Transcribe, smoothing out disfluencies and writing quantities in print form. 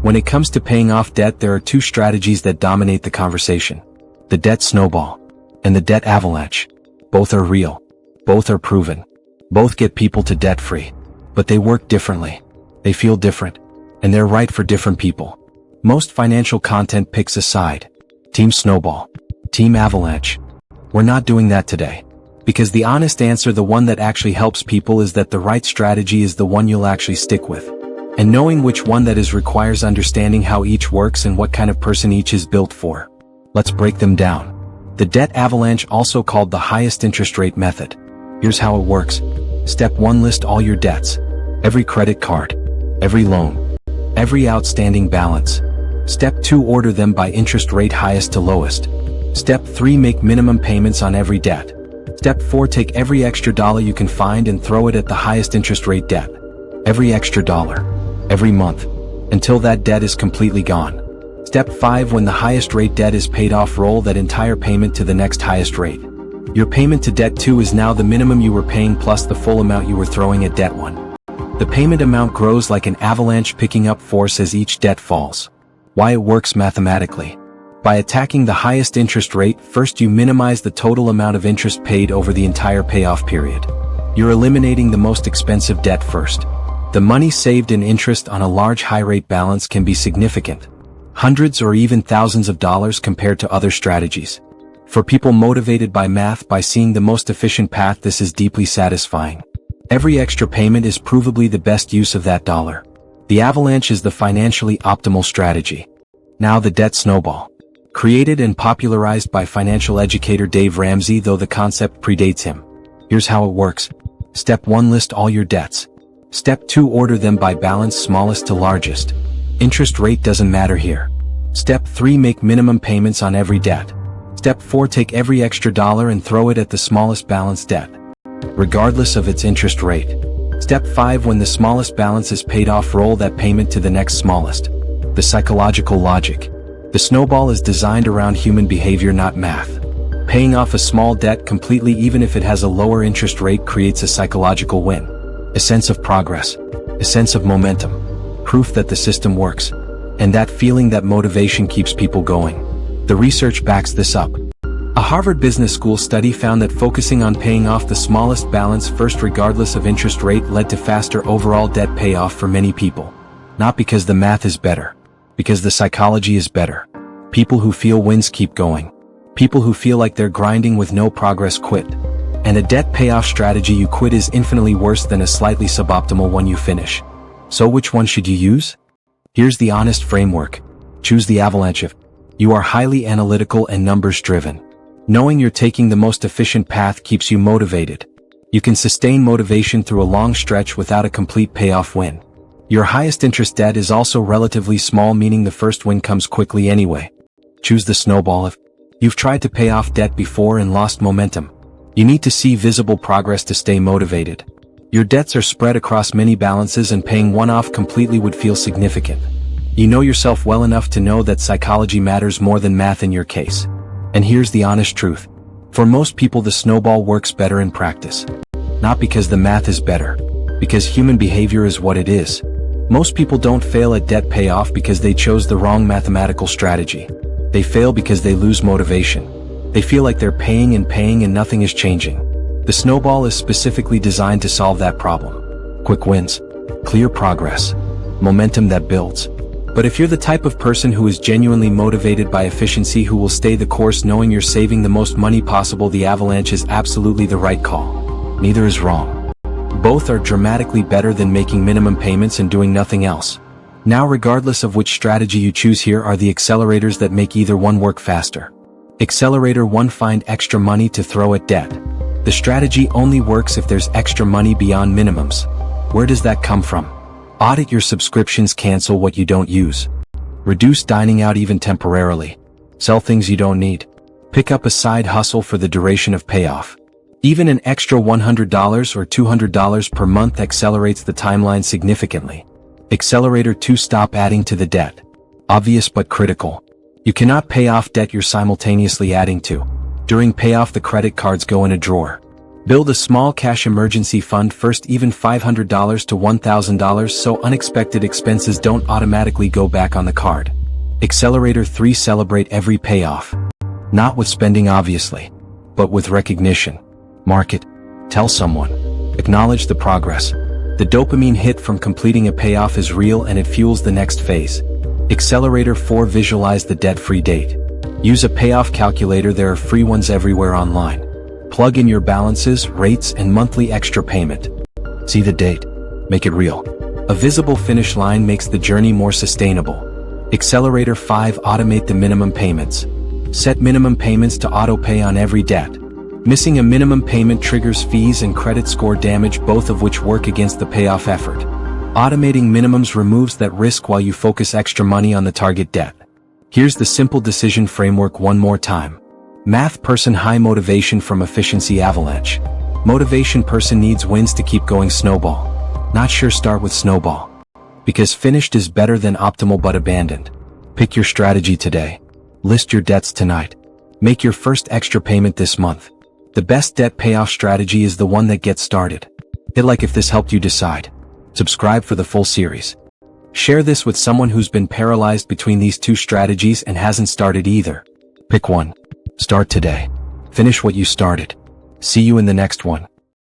When it comes to paying off debt, there are two strategies that dominate the conversation. The debt snowball and the debt avalanche. Both are real. Both are proven. Both get people to debt-free. But they work differently. They feel different. And they're right for different people. Most financial content picks a side. Team Snowball. Team Avalanche. We're not doing that today. Because the honest answer, the one that actually helps people, is that the right strategy is the one you'll actually stick with. And knowing which one that is requires understanding how each works and what kind of person each is built for. Let's break them down. The debt avalanche, also called the highest interest rate method. Here's how it works. Step 1. List all your debts. Every credit card. Every loan. Every outstanding balance. Step 2. Order them by interest rate highest to lowest. Step 3. Make minimum payments on every debt. Step 4. Take every extra dollar you can find and throw it at the highest interest rate debt. Every extra dollar. Every month. Until that debt is completely gone. Step 5. When the highest rate debt is paid off, roll that entire payment to the next highest rate. Your payment to debt 2 is now the minimum you were paying plus the full amount you were throwing at debt 1. The payment amount grows like an avalanche, picking up force as each debt falls. Why it works mathematically. By attacking the highest interest rate first, you minimize the total amount of interest paid over the entire payoff period. You're eliminating the most expensive debt first. The money saved in interest on a large high-rate balance can be significant. Hundreds or even thousands of dollars compared to other strategies. For people motivated by math, by seeing the most efficient path, this is deeply satisfying. Every extra payment is provably the best use of that dollar. The avalanche is the financially optimal strategy. Now the debt snowball. Created and popularized by financial educator Dave Ramsey, though the concept predates him. Here's how it works. Step 1. List all your debts. Step 2. Order them by balance, smallest to largest. Interest rate doesn't matter here. Step 3. Make minimum payments on every debt. Step 4. Take every extra dollar and throw it at the smallest balance debt, regardless of its interest rate. Step 5. When the smallest balance is paid off, roll that payment to the next smallest. The psychological logic. The snowball is designed around human behavior, not math. Paying off a small debt completely, even if it has a lower interest rate, creates a psychological win. A sense of progress. A sense of momentum. Proof that the system works. And that feeling, that motivation, keeps people going. The research backs this up. A Harvard Business School study found that focusing on paying off the smallest balance first, regardless of interest rate, led to faster overall debt payoff for many people. Not because the math is better. Because the psychology is better. People who feel wins keep going. People who feel like they're grinding with no progress quit. And a debt payoff strategy you quit is infinitely worse than a slightly suboptimal one you finish. So which one should you use? Here's the honest framework. Choose the avalanche if you are highly analytical and numbers driven. Knowing you're taking the most efficient path keeps you motivated. You can sustain motivation through a long stretch without a complete payoff win. Your highest interest debt is also relatively small, meaning the first win comes quickly anyway. Choose the snowball if you've tried to pay off debt before and lost momentum. You need to see visible progress to stay motivated. Your debts are spread across many balances, and paying one off completely would feel significant. You know yourself well enough to know that psychology matters more than math in your case. And here's the honest truth. For most people, the snowball works better in practice. Not because the math is better. Because human behavior is what it is. Most people don't fail at debt payoff because they chose the wrong mathematical strategy. They fail because they lose motivation. They feel like they're paying and nothing is changing. The snowball is specifically designed to solve that problem. Quick wins. Clear progress. Momentum that builds. But if you're the type of person who is genuinely motivated by efficiency, who will stay the course knowing you're saving the most money possible, the avalanche is absolutely the right call. Neither is wrong. Both are dramatically better than making minimum payments and doing nothing else. Now, regardless of which strategy you choose, here are the accelerators that make either one work faster. Accelerator 1. Find extra money to throw at debt. The strategy only works if there's extra money beyond minimums. Where does that come from? Audit your subscriptions, cancel what you don't use. Reduce dining out even temporarily. Sell things you don't need. Pick up a side hustle for the duration of payoff. Even an extra $100 or $200 per month accelerates the timeline significantly. Accelerator 2. Stop adding to the debt. Obvious but critical. You cannot pay off debt you're simultaneously adding to. During payoff, the credit cards go in a drawer. Build a small cash emergency fund first, even $500 to $1,000, so unexpected expenses don't automatically go back on the card. Accelerator 3. Celebrate every payoff. Not with spending obviously, but with recognition. Mark it. Tell someone. Acknowledge the progress. The dopamine hit from completing a payoff is real and it fuels the next phase. Accelerator 4. Visualize the debt-free date. Use a payoff calculator. There are free ones everywhere online. Plug in your balances, rates, and monthly extra payment. See the date. Make it real. A visible finish line makes the journey more sustainable. Accelerator 5. Automate the minimum payments. Set minimum payments to auto-pay on every debt. Missing a minimum payment triggers fees and credit score damage, both of which work against the payoff effort. Automating minimums removes that risk while you focus extra money on the target debt. Here's the simple decision framework one more time. Math person: high motivation from efficiency. Avalanche. Motivation person needs wins to keep going. Snowball. Not sure? Start with Snowball. Because finished is better than optimal but abandoned. Pick your strategy today. List your debts tonight. Make your first extra payment this month. The best debt payoff strategy is the one that gets started. Hit like if this helped you decide. Subscribe for the full series. Share this with someone who's been paralyzed between these two strategies and hasn't started either. Pick one. Start today. Finish what you started. See you in the next one.